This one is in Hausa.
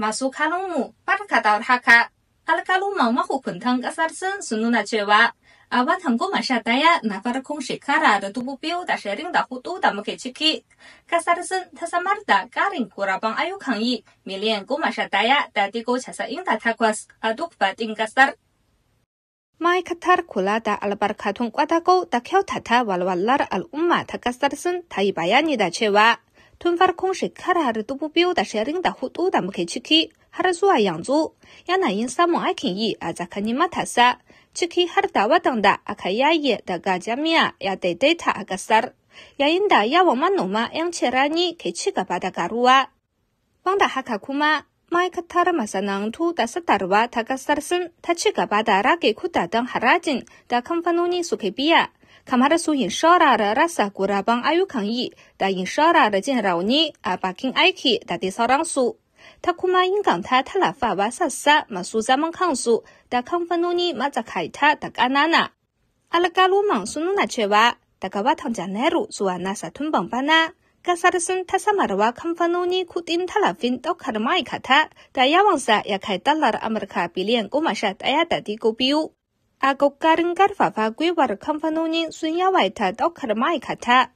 masuk kalungmu pada kata haka. Kalau mau mahu pentang kasar sen sununa cewa. Awat hanggo masyadaya nafar kong shikara da tubuh piu da sharing da hutu da muke ciki. Kasar sen tasamar da karing kurabang ayu kangi. Milian go masyadaya da digo chasa inda takwas aduk bating kasar. Mai katar kula da albarkatun kwadago da kyautata walwalar al'umma ta kasar sun ta yi bayani da cewa tun farkon shekarar 2024 da muke ciki har zuwa yanzu yanayin samun aikin yi a tsakanin matasa ciki har da waɗanda aka yaye daga jami'a ya daidaita a kasar yayin da yawan manoma 'yan cirani ke ci gaba da karuwa. Banda haka kuma ma'aikatar masana'antu da sadarwa ta kasar sun ta ci gaba da rage kudaden harajin da kamfanoni suke biya kamar su inshorar rasa guraben ayyukan yi da inshorar jin rauni a bakin aiki da dai sauransu. Ta kuma inganta tallafawa sassa masu zaman kansu da kamfanoni matsakaita da ƙanana. Alƙaluman sun nuna cewa daga watan Janairu zuwa na Satumban bana kasar sun ta samarwa kamfanoni kudin tallafin daukar ma'aikata da yawansa ya kai dalar Amurka biliyan 11.2. A kokarin karfafa gwiwar kamfanoni sun yawaita daukar ma'aikata